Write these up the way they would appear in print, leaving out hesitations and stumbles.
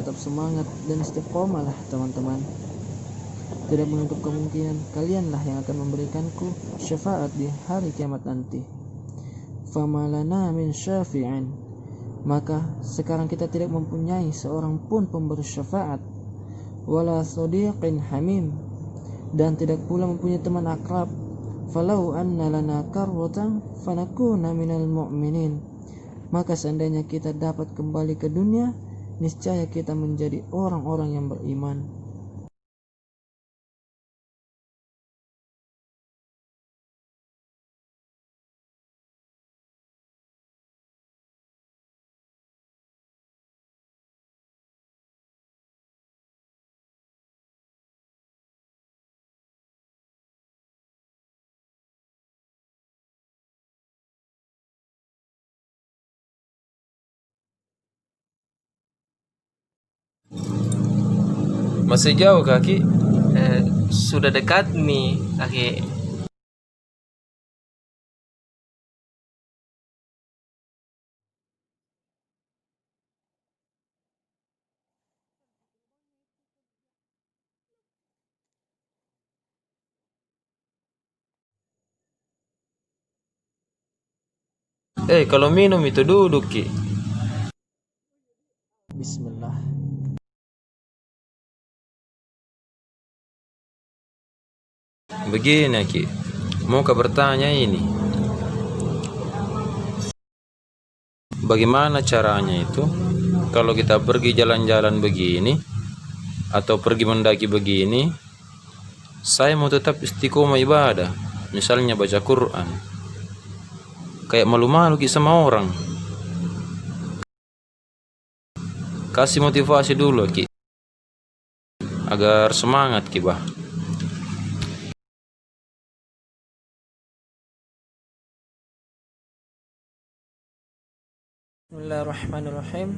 tetap semangat dan istiqomalah teman-teman. Tidak menutup kemungkinan kalianlah yang akan memberikanku syafaat di hari kiamat nanti. Famalana min syafi'in, maka sekarang kita tidak mempunyai seorang pun pemberi syafaat, wala sadiqin hamim, dan tidak pula mempunyai teman akrab. Falau anna lana karwatan fanakuna minal mu'minin, maka seandainya kita dapat kembali ke dunia, niscaya kita menjadi orang-orang yang beriman. Masih jauh kaki? Sudah dekat nih kaki. Kalau minum itu duduk ki. Bismillah. Begini ki, mau bertanya ini, bagaimana caranya itu kalau kita pergi jalan-jalan begini atau pergi mendaki begini, saya mau tetap istiqomah ibadah, misalnya baca Quran, kayak malu-malu ki sama orang. Kasih motivasi dulu ki, agar semangat ki bah. Bismillahirrahmanirrahim.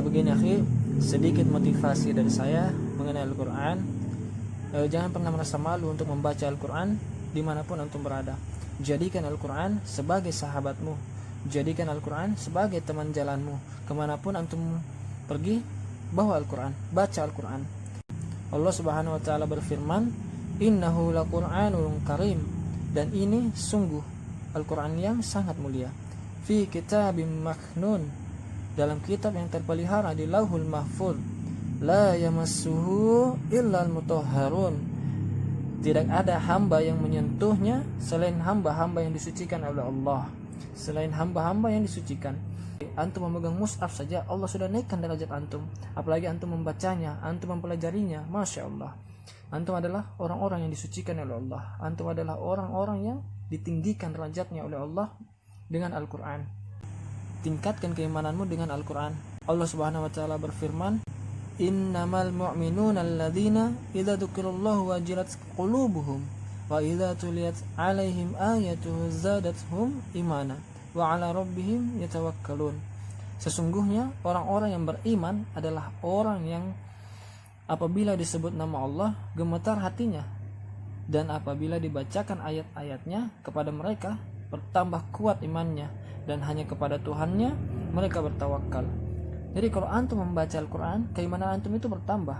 Begini akhi, sedikit motivasi dari saya mengenai Al-Quran. Jangan pernah merasa malu untuk membaca Al-Quran dimanapun antum berada. Jadikan Al-Quran sebagai sahabatmu, jadikan Al-Quran sebagai teman jalanmu. Kemanapun antum pergi, bawa Al-Quran, baca Al-Quran. Allah subhanahu wa ta'ala berfirman, innahu laqur'anun karim, dan ini sungguh Al-Quran yang sangat mulia. Fi kitabim maknun, dalam kitab yang terpelihara di Lauhul Mahfuz. La yamassuhu illal mutahharun, tidak ada hamba yang menyentuhnya selain hamba-hamba yang disucikan oleh Allah, selain hamba-hamba yang disucikan. Antum memegang mushaf saja Allah sudah naikkan derajat antum, apalagi antum membacanya, antum mempelajarinya. Masya Allah, antum adalah orang-orang yang disucikan oleh Allah, antum adalah orang-orang yang ditinggikan derajatnya oleh Allah dengan Al-Quran. Tingkatkan keimananmu dengan Al-Quran. Allah subhanahu wa ta'ala berfirman, innamal mu'minuna alladzina idza dzukirallahu wajilat qulubuhum wa idza tuliyat alaihim ayatuhu zadatuhum imana wa ala rabbihim yatawakkalun. Sesungguhnya orang-orang yang beriman adalah orang yang apabila disebut nama Allah gemetar hatinya, dan apabila dibacakan ayat-ayatnya kepada mereka bertambah kuat imannya, dan hanya kepada Tuhannya mereka bertawakal. Jadi kalau antum membaca Al-Quran, keimanan antum itu bertambah.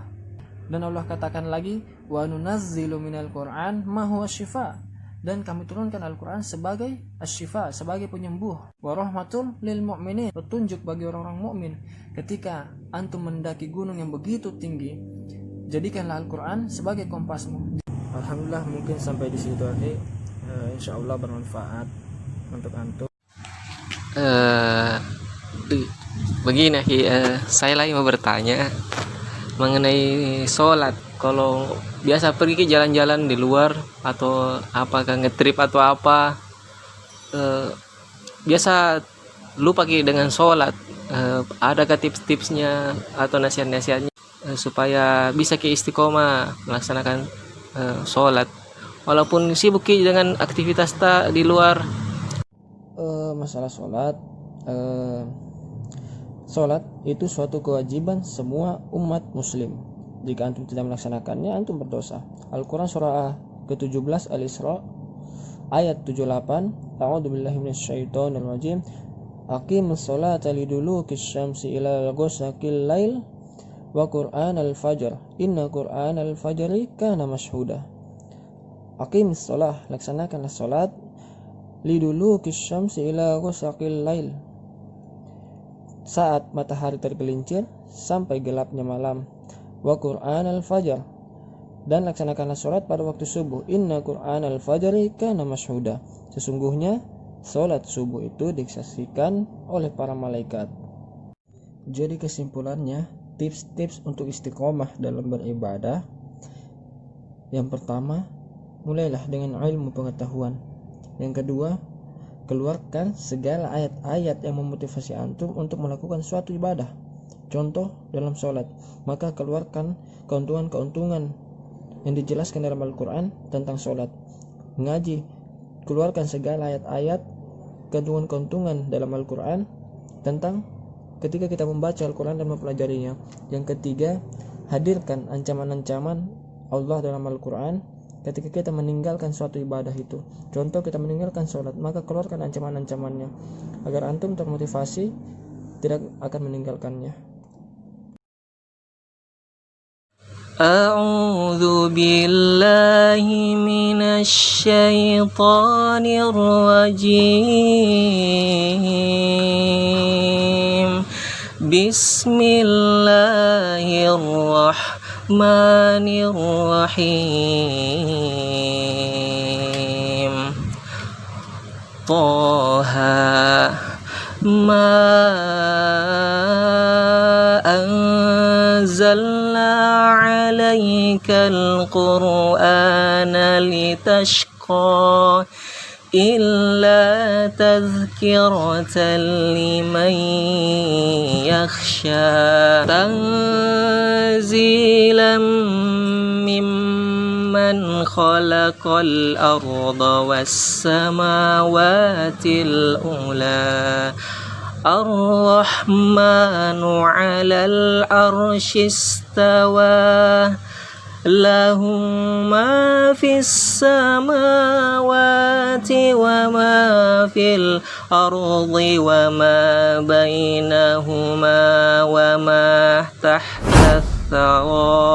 Dan Allah katakan lagi, wa nunazzilu minal Quran ma huwa syifa, dan kami turunkan Al-Quran sebagai asy-syifa, sebagai penyembuh, wa rahmatul lil mu'minin, petunjuk bagi orang-orang mukmin. Ketika antum mendaki gunung yang begitu tinggi, jadikanlah Al-Quran sebagai kompasmu. Alhamdulillah, mungkin sampai di situ aja. Insyaallah bermanfaat untuk antum. Begini saya lagi mau bertanya mengenai sholat. Kalau biasa pergi ke jalan-jalan di luar atau apakah ngetrip atau apa, biasa lupa dengan sholat, adakah tips-tipsnya atau nasihat-nasihatnya supaya bisa ke istiqomah melaksanakan sholat walaupun sibuk dengan aktivitas di luar? Masalah sholat itu suatu kewajiban semua umat muslim. Jika antum tidak melaksanakannya, antum berdosa. Al-Quran surah ke-17 Al-Isra ayat 78, a'udzubillahi minasyaitonirrajim, aqimus sholata liduluki syamsi ila ghasaqil lail wa qur'anal fajr inna qur'anal fajri kana mashhuda. Aqimis shalah, laksanakanlah salat, lidulukis syamsi ila ghasaqil lail, saat matahari tergelincir sampai gelapnya malam. Wa qur'anal fajr, dan laksanakanlah salat pada waktu subuh. Inna qur'anal fajri kana mashhuda, sesungguhnya salat subuh itu disaksikan oleh para malaikat. Jadi kesimpulannya, tips-tips untuk istiqomah dalam beribadah. Yang pertama, mulailah dengan ilmu pengetahuan. Yang kedua, keluarkan segala ayat-ayat yang memotivasi antum untuk melakukan suatu ibadah. Contoh dalam sholat, maka keluarkan keuntungan-keuntungan yang dijelaskan dalam Al-Quran tentang sholat. Ngaji, keluarkan segala ayat-ayat keuntungan-keuntungan dalam Al-Quran tentang ketika kita membaca Al-Quran dan mempelajarinya. Yang ketiga, hadirkan ancaman-ancaman Allah dalam Al-Quran ketika kita meninggalkan suatu ibadah itu. Contoh, kita meninggalkan sholat, maka keluarkan ancaman-ancamannya agar antum termotivasi tidak akan meninggalkannya. A'udzu billahi minasy syaithanir rajim. Bismillahirrahmanirrahim. Taha ma anzalna 'alaikal qur'ana litashqa illa tadhkiratan liman yakhsha tanzilan mimman khalaqal arda was samawatil ula. Ar-Rahmanu 'alal arsy istawa, lahu ma fis samawati wa ma fil ardi wa ma bainahuma wa ma tahta thara.